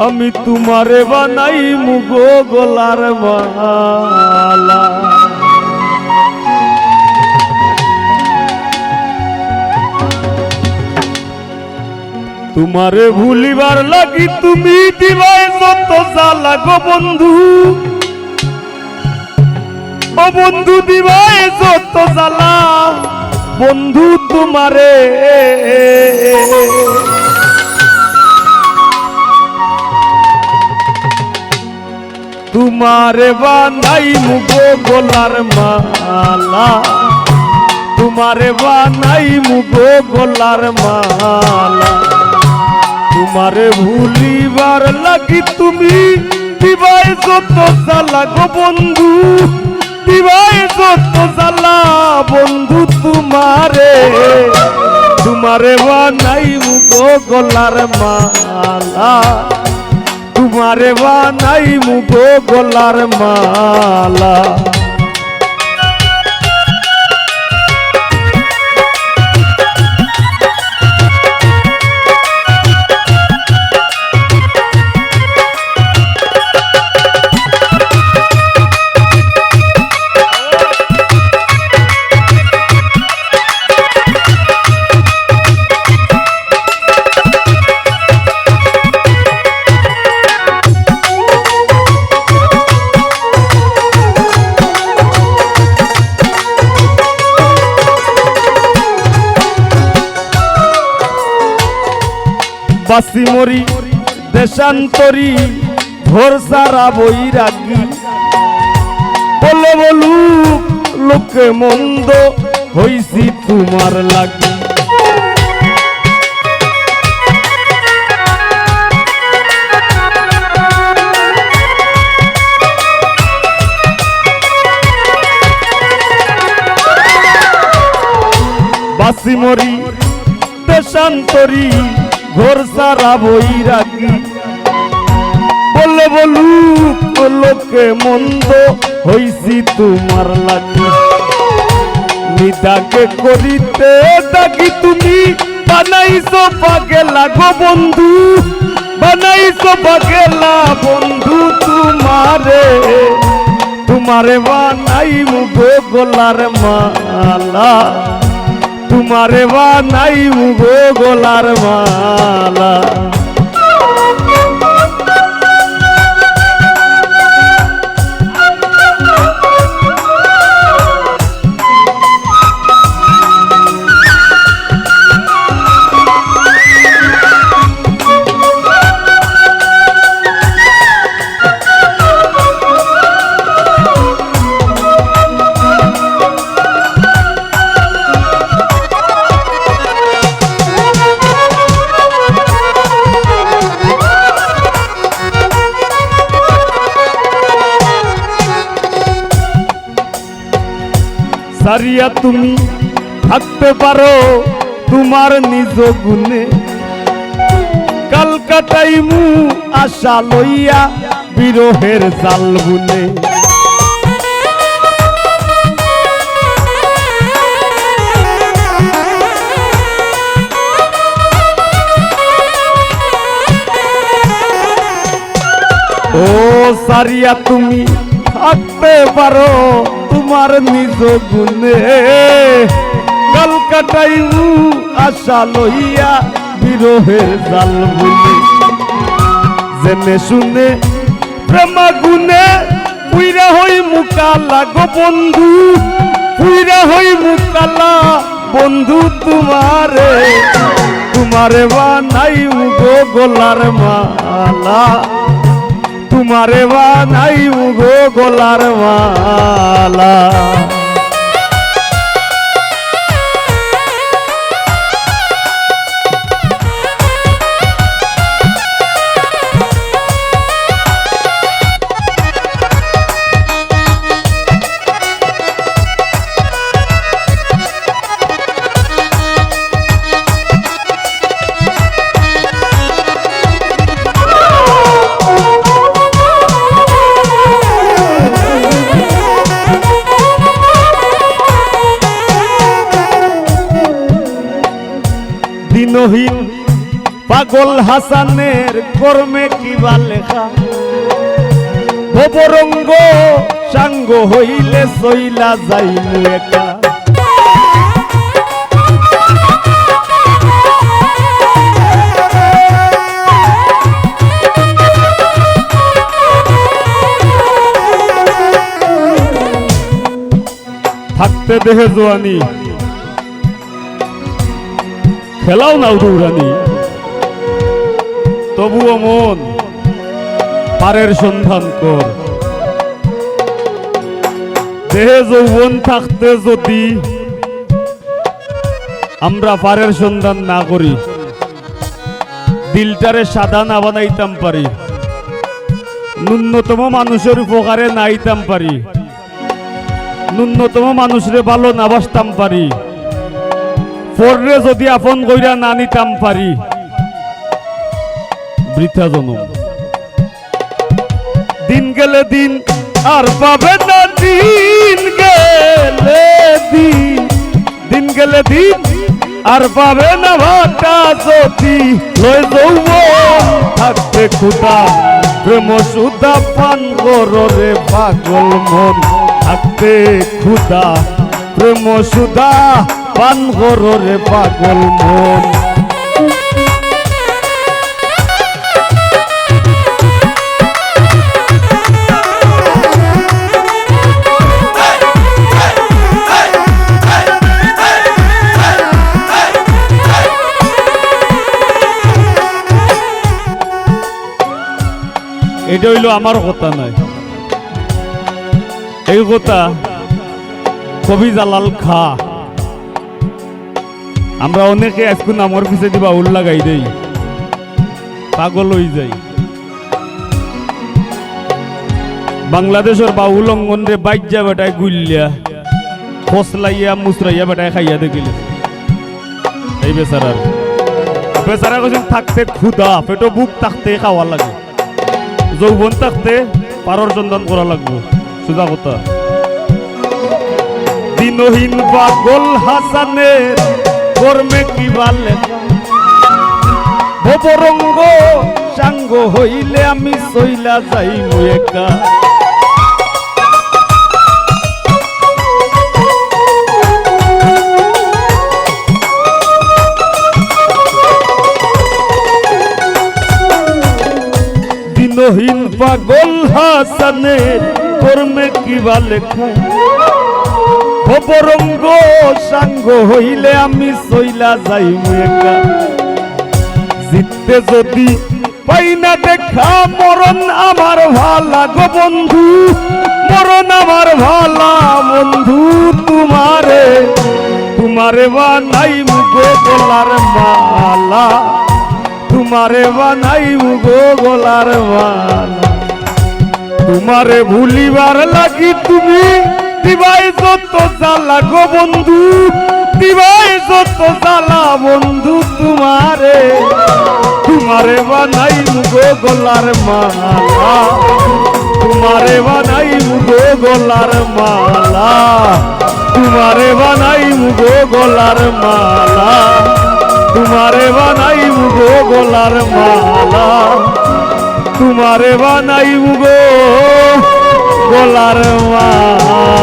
আমি তোমারে বানাই মুগো গলার মালা। তোমারে ভুলিবার লাগি তুমি দিবাই যত জ্বালা গো বন্ধু, ও বন্ধু দিবাই যত জ্বালা বন্ধু তোমারে। তোমারে বানাই মুগো গলার মালা, তোমারে বানাই মুগো গলার মালা। তোমারে ভুলিবার লাগি তুমি দিবাই যত জ্বালা গো বন্ধু, দিবাই যত জ্বালা বন্ধু তোমারে। তোমারে বানাই মুগো গলার মালা, তোমারে বানাই মুগো গলার মালা। বাসি মরি দেশান্তরি ঘর সারা বৈরাগী, বলে বলুক লোকে মন্দ হইছি তোমার লাগি। বাসি মরি দেশান্তরি ঘর সারা বৈরাগী, বলে বলুক লোকে মন্দ হইছি তোমার লাগি। নিদাকে করিতে থাকি তুমি বানাইছো পাগেলা গো বন্ধু, বানাইছো পাগেলা বন্ধু তোমারে। তোমারে বানাই মুগো গলার মালা, তোমারে বানাই মুগো গলার মালা। সারিয়া তুমি থাকতে পারো তোমার নিজ গুণে, কাল কাটাইমু আশা লইয়া বিরহের জাল বুনে। ও সারিয়া তুমি থাকতে পারো তোমার নিজ গুণে, কাল কাটাইমু আশা লইয়া বিরহের জাল বুনে। জেনে শুনে প্রেমা গুনে পুইরা হই মুকালা গো বন্ধু, পুইরা হই মুকালা বন্ধু তোমারে। তোমারে বানাই মুগো গলার মালা, তোমারে বানাই মুগো গলার মালা। দিনহীন পাগল হাসানের কর্মে কিবা লেখা ভবরঙ্গ সাঙ্গ হইলে সইলা যাইমু একা থাকতে দেহে জোয়ানি খেলাও না উড়ানি তবুও মন পারের সন্ধান কর দেহে যৌবন থাকতে যদি আমরা পারের সন্ধান না করি দিলটারে সাদা না বানাইতাম পারি ন্যূনতম মানুষের উপকারে নাইতাম পারি ন্যূনতম মানুষরে ভালো না বাসতাম পারি পরে যদি আপন কইরা না নিতাম পারি বৃথা জনম দিন গেলে দিন আর পাবে না দিন গেলে দিন আর পাবে না ভাটা যদি লয় যৌবন থাকতে খুদা প্রেম সুদা পান গরে পাগল মন থাকতে খুদা প্রেম সুদা পান গরে পাগল মন এটা হইল আমার কথা নয় এই কথা কবি জালাল খা আমরা অনেকে আজকে নামর পিছে দিবা উল লাগাই দেই পাগল হয়ে যাই বাংলাদেশের বাউল অঙ্গন রে বাইজা বেটায় গুলিয়া ফসলাইয়া মুসরাইয়া বেটায় খাইয়া দেখিলে এই বেচারার বেচারা কইছেন থাকতে ক্ষুধা পেটো বুক থাকতে খাওয়া লাগে যৌবন থাকতে পারর সন্ধান করা লাগবে সোজা কথা দিনহীন পাগল হাসানের কর্মে কিবা লেখা ভবরঙ্গ সাঙ্গ হইলে আমি সইলা যাইমু একা দিনহীন পাগল হাসানের কর্মে কিবা লেখা ভবরঙ্গ সাঙ্গ হইলে আমি সইলা যাইমু একা জিততে যদি পাই না দেখা মরণ আমার ভালা গো বন্ধু মরণ আমার ভালা বন্ধু তোমারে বানাইমু গো গলার মালা তোমারে বানাইমু গো গলার মালা তোমারে ভুলিবার লাগি তুমি দিবাই যত জ্বালা গো বন্ধু দিবাই যত জ্বালা বন্ধু তোমারে বানাইমু গো গলার মালা তোমারে বানাইমু গো গলার মালা তোমারে বানাইমু গো গলার মালা তোমারে বানাইমু গো গলার মালা তোমারে বানাইমু গো গলার মালা